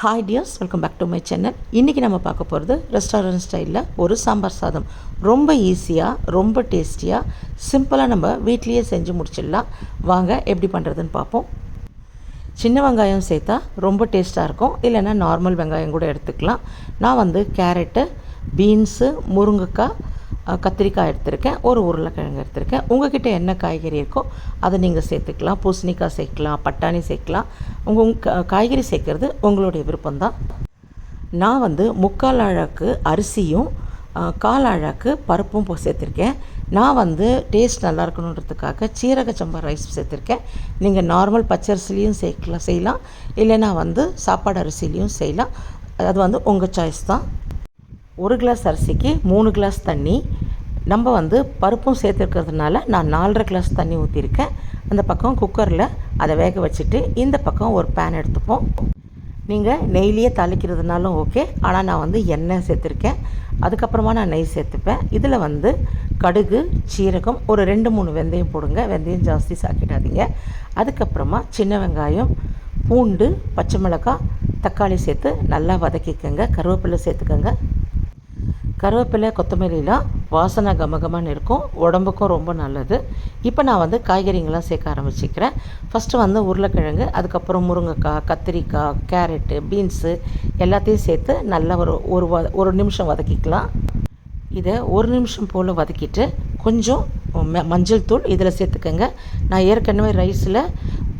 Hi dears, welcome back to my channel. இன்றைக்கி நம்ம பார்க்க போகிறது ரெஸ்டாரண்ட் ஸ்டைலில் ஒரு சாம்பார் சாதம். ரொம்ப ஈஸியாக, ரொம்ப டேஸ்டியாக, சிம்பிளாக நம்ம வீட்லேயே செஞ்சு முடிச்சிடலாம். வாங்க எப்படி பண்ணுறதுன்னு பார்ப்போம். சின்ன வெங்காயம் சேர்த்தா ரொம்ப டேஸ்ட்டாக இருக்கும், இல்லைன்னா நார்மல் வெங்காயம் கூட எடுத்துக்கலாம். நான் கேரட்டு, பீன்ஸு, முருங்கைக்காய், கத்திரிக்காய் எடுத்திருக்கேன், ஒரு உருளைக்கிழங்கு எடுத்திருக்கேன். உங்கள்கிட்ட என்ன காய்கறி இருக்கோ அதை நீங்கள் சேர்த்துக்கலாம். பூசணிக்காய் சேர்க்கலாம், பட்டாணி சேர்க்கலாம். உங்கள் காய்கறி சேர்க்குறது உங்களுடைய விருப்பம்தான். நான் முக்கால் அழாக்கு அரிசியும் கால் அழாக்கு பருப்பும் சேர்த்துருக்கேன். நான் டேஸ்ட் நல்லா இருக்கணுன்றதுக்காக சீரக சம்பா ரைஸ் சேர்த்துருக்கேன். நீங்கள் நார்மல் பச்சரிசிலையும் செய்யலாம், இல்லைன்னா சாப்பாடு அரிசிலையும் செய்யலாம். அது உங்கள் சாய்ஸ் தான். 1 கிளாஸ் அரிசிக்கு 3 கிளாஸ் தண்ணி. நம்ம பருப்பும் சேர்த்துருக்கிறதுனால நான் 4.5 கிளாஸ் தண்ணி ஊற்றிருக்கேன். அந்த பக்கம் குக்கரில் அதை வேக வச்சுட்டு இந்த பக்கம் ஒரு பேன் எடுத்துப்போம். நீங்கள் நெய்லியே தாளிக்கிறதுனாலும் ஓகே, ஆனால் நான் எண்ணெய் சேர்த்துருக்கேன். அதுக்கப்புறமா நான் நெய் சேர்த்துப்பேன். இதில் கடுகு, சீரகம், ஒரு 2-3 வெந்தயம் போடுங்க. வெந்தயம் ஜாஸ்தி சாக்கிடாதீங்க. அதுக்கப்புறமா சின்ன வெங்காயம், பூண்டு, பச்சை மிளகாய், தக்காளி சேர்த்து நல்லா வதக்கிக்கோங்க. கருவேப்பிலை சேர்த்துக்கோங்க. கருவேப்பிலை, கொத்தமல்லிலாம் வாசனை கமகமான்னு இருக்கும், உடம்புக்கும் ரொம்ப நல்லது. இப்போ நான் காய்கறிங்கெல்லாம் சேர்க்க ஆரம்பிச்சிக்கிறேன். ஃபஸ்ட்டு உருளைக்கிழங்கு, அதுக்கப்புறம் முருங்கைக்காய், கத்திரிக்காய், கேரட்டு, பீன்ஸு எல்லாத்தையும் சேர்த்து நல்லா ஒரு நிமிஷம் வதக்கிக்கலாம். இதை 1 நிமிஷம் போல் வதக்கிட்டு கொஞ்சம் மஞ்சள் தூள் இதில் சேர்த்துக்கோங்க. நான் ஏற்கனவே ரைஸில்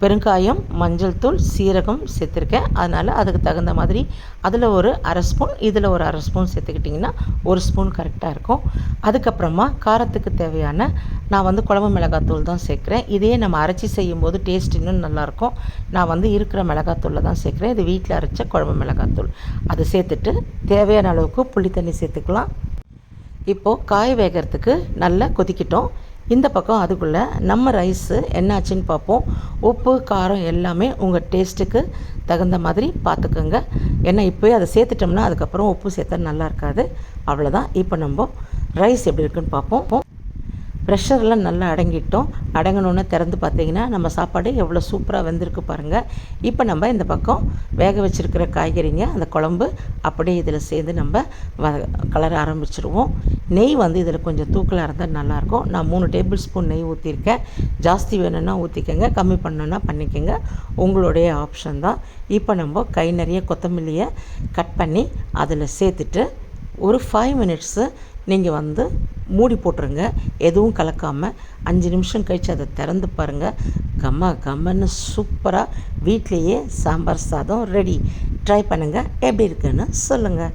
பெருங்காயம், மஞ்சள் தூள், சீரகம் சேர்த்துருக்கேன். அதனால் அதுக்கு தகுந்த மாதிரி அதில் ஒரு 1/2 ஸ்பூன், இதில் ஒரு 1/2 ஸ்பூன் சேர்த்துக்கிட்டிங்கன்னா 1 ஸ்பூன் கரெக்டாக இருக்கும். அதுக்கப்புறமா காரத்துக்கு தேவையான நான் குழம்பு மிளகாத்தூள் தான் சேர்க்குறேன். இதையே நம்ம அரைச்சி செய்யும்போது டேஸ்ட் இன்னும் நல்லாயிருக்கும். நான் இருக்கிற மிளகாத்தூளில் தான் சேர்க்குறேன். இது வீட்டில் அரைச்ச குழம்பு மிளகாத்தூள். அதை சேர்த்துட்டு தேவையான அளவுக்கு புளி தண்ணி சேர்த்துக்கலாம். இப்போது காய் வேகிறதுக்கு நல்லா கொதிக்கிட்டோம். இந்த பக்கம் அதுக்குள்ளே நம்ம ரைஸு என்னாச்சுன்னு பார்ப்போம். உப்பு, காரம் எல்லாமே உங்கள் டேஸ்ட்டுக்கு தகுந்த மாதிரி பார்த்துக்கோங்க. ஏன்னா இப்போயே அதை சேர்த்துட்டோம்னா அதுக்கப்புறம் உப்பு சேர்த்தா நல்லா இருக்காது. அவ்வளோதான். இப்போ நம்ம ரைஸ் எப்படி இருக்குன்னு பார்ப்போம். ப்ரெஷர்லாம் நல்லா அடங்கினோன்னு திறந்து பார்த்தீங்கன்னா நம்ம சாப்பாடு எவ்வளோ சூப்பராக வெந்திருக்கு பாருங்கள். இப்போ நம்ம இந்த பக்கம் வேக வச்சுருக்கிற காய்கறிங்க, அந்த குழம்பு அப்படியே இதில் சேர்ந்து நம்ம கலர ஆரம்பிச்சிடுவோம். நெய் இதில் கொஞ்சம் தூக்கலாக இருந்தால் நல்லாயிருக்கும். நான் 3 டேபிள் ஸ்பூன் நெய் ஊற்றிருக்கேன். ஜாஸ்தி வேணும்னா ஊற்றிக்கங்க, கம்மி பண்ணணுன்னா பண்ணிக்கோங்க, உங்களுடைய ஆப்ஷன் தான். இப்போ நம்ம கை நிறைய கொத்தமல்லியை கட் பண்ணி அதில் சேர்த்துட்டு ஒரு 5 மினிட்ஸு நீங்கள் மூடி போட்டுருங்க. எதுவும் கலக்காமல் 5 நிமிஷம் கழித்து அதை திறந்து பாருங்கள். கம்மன்னு சூப்பராக வீட்லேயே சாம்பார் சாதம் ரெடி. ட்ரை பண்ணுங்கள், எப்படி இருக்குன்னு சொல்லுங்கள்.